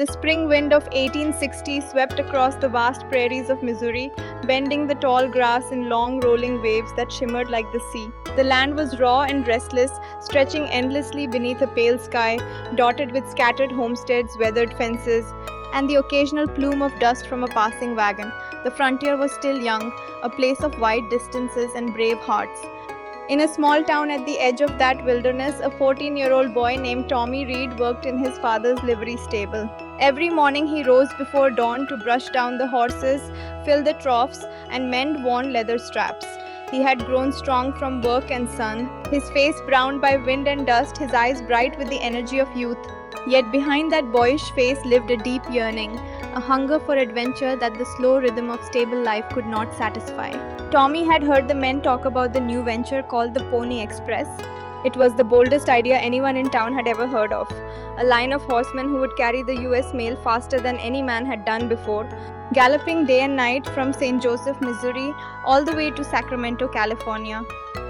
The spring wind of 1860 swept across the vast prairies of Missouri, bending the tall grass in long rolling waves that shimmered like the sea. The land was raw and restless, stretching endlessly beneath a pale sky, dotted with scattered homesteads, weathered fences, and the occasional plume of dust from a passing wagon. The frontier was still young, a place of wide distances and brave hearts. In a small town at the edge of that wilderness, a 14-year-old boy named Tommy Reed worked in his father's livery stable. Every morning he rose before dawn to brush down the horses, fill the troughs, and mend worn leather straps. He had grown strong from work and sun, his face browned by wind and dust, his eyes bright with the energy of youth. Yet behind that boyish face lived a deep yearning, a hunger for adventure that the slow rhythm of stable life could not satisfy. Tommy had heard the men talk about the new venture called the Pony Express. It was the boldest idea anyone in town had ever heard of. A line of horsemen who would carry the US mail faster than any man had done before, galloping day and night from St. Joseph, Missouri, all the way to Sacramento, California.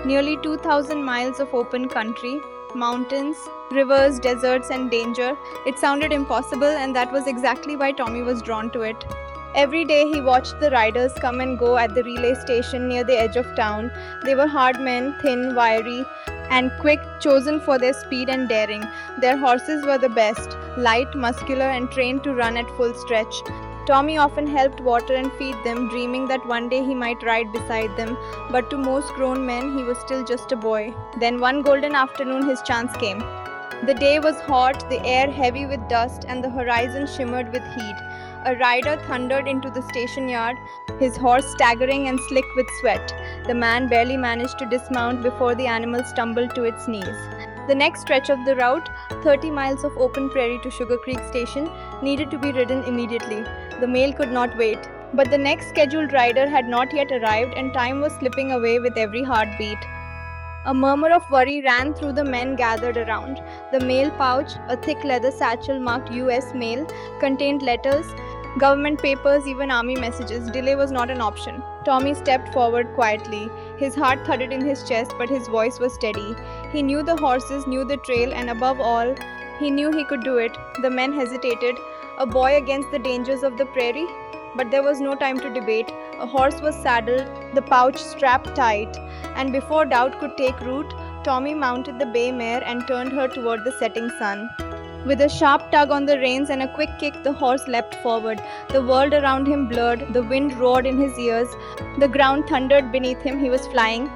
Nearly 2,000 miles of open country, mountains, rivers, deserts, and danger. It sounded impossible, and that was exactly why Tommy was drawn to it. Every day he watched the riders come and go at the relay station near the edge of town. They were hard men, thin, wiry, and quick, chosen for their speed and daring. Their horses were the best, light, muscular, and trained to run at full stretch. Tommy often helped water and feed them, dreaming that one day he might ride beside them, but to most grown men he was still just a boy. Then one golden afternoon his chance came. The day was hot, the air heavy with dust, and the horizon shimmered with heat. A rider thundered into the station yard, his horse staggering and slick with sweat. The man barely managed to dismount before the animal stumbled to its knees. The next stretch of the route, 30 miles of open prairie to Sugar Creek Station, needed to be ridden immediately. The mail could not wait. But the next scheduled rider had not yet arrived, and time was slipping away with every heartbeat. A murmur of worry ran through the men gathered around. The mail pouch, a thick leather satchel marked US mail, contained letters, government papers, even army messages. Delay was not an option. Tommy stepped forward quietly. His heart thudded in his chest, but his voice was steady. He knew the horses, knew the trail, and above all, he knew he could do it. The men hesitated. A boy against the dangers of the prairie? But there was no time to debate. A horse was saddled, the pouch strapped tight, and before doubt could take root, Tommy mounted the bay mare and turned her toward the setting sun. With a sharp tug on the reins and a quick kick, the horse leapt forward. The world around him blurred, the wind roared in his ears, the ground thundered beneath him. He was flying.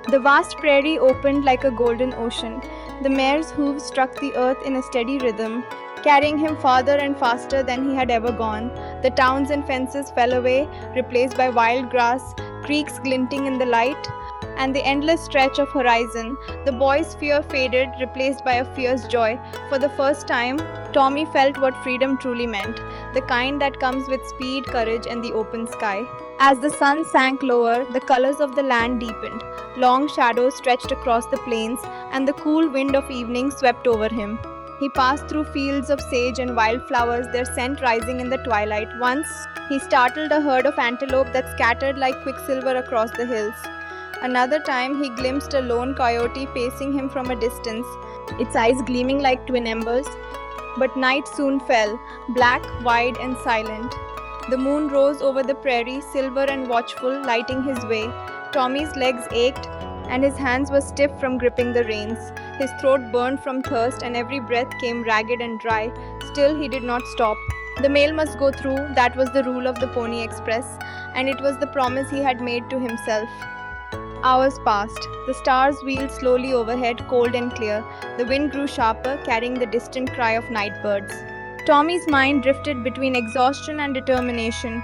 The vast prairie opened like a golden ocean. The mare's hooves struck the earth in a steady rhythm, carrying him farther and faster than he had ever gone. The towns and fences fell away, replaced by wild grass, creeks glinting in the light, and the endless stretch of horizon. The boy's fear faded, replaced by a fierce joy. For the first time, Tommy felt what freedom truly meant, the kind that comes with speed, courage, and the open sky. As the sun sank lower, the colors of the land deepened. Long shadows stretched across the plains, and the cool wind of evening swept over him. He passed through fields of sage and wildflowers, their scent rising in the twilight. Once, he startled a herd of antelope that scattered like quicksilver across the hills. Another time, he glimpsed a lone coyote pacing him from a distance, its eyes gleaming like twin embers. But night soon fell, black, wide, and silent. The moon rose over the prairie, silver and watchful, lighting his way. Tommy's legs ached, and his hands were stiff from gripping the reins. His throat burned from thirst, and every breath came ragged and dry. Still, he did not stop. The mail must go through, that was the rule of the Pony Express, and it was the promise he had made to himself. Hours passed. The stars wheeled slowly overhead, cold and clear. The wind grew sharper, carrying the distant cry of night birds. Tommy's mind drifted between exhaustion and determination.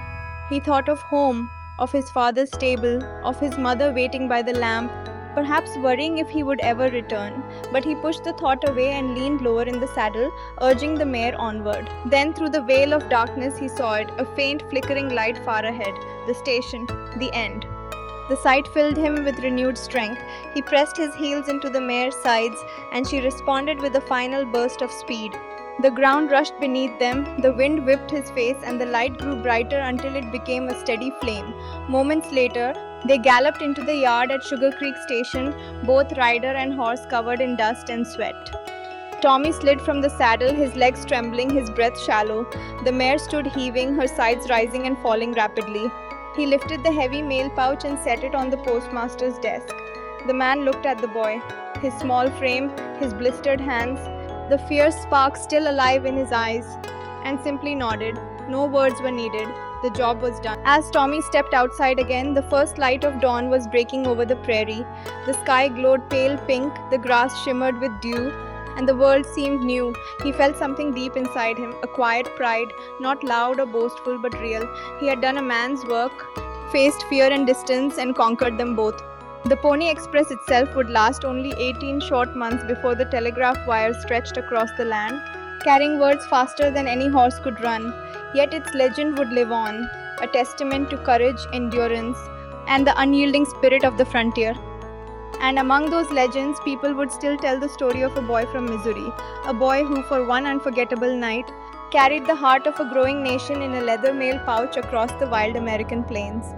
He thought of home, of his father's stable, of his mother waiting by the lamp, perhaps worrying if he would ever return. But he pushed the thought away and leaned lower in the saddle, urging the mare onward. Then through the veil of darkness he saw it, a faint flickering light far ahead. The station, the end. The sight filled him with renewed strength. He pressed his heels into the mare's sides, and she responded with a final burst of speed. The ground rushed beneath them, the wind whipped his face, and the light grew brighter until it became a steady flame. Moments later, they galloped into the yard at Sugar Creek Station, both rider and horse covered in dust and sweat. Tommy slid from the saddle, his legs trembling, his breath shallow. The mare stood heaving, her sides rising and falling rapidly. He lifted the heavy mail pouch and set it on the postmaster's desk. The man looked at the boy, his small frame, his blistered hands, the fierce spark still alive in his eyes, and simply nodded. No words were needed. The job was done. As Tommy stepped outside again, the first light of dawn was breaking over the prairie. The sky glowed pale pink, the grass shimmered with dew, and the world seemed new. He felt something deep inside him, a quiet pride, not loud or boastful but real. He had done a man's work, faced fear and distance, and conquered them both. The Pony Express itself would last only 18 short months before the telegraph wires stretched across the land, carrying words faster than any horse could run. Yet its legend would live on, a testament to courage, endurance, and the unyielding spirit of the frontier. And among those legends, people would still tell the story of a boy from Missouri, a boy who, for one unforgettable night, carried the heart of a growing nation in a leather mail pouch across the wild American plains.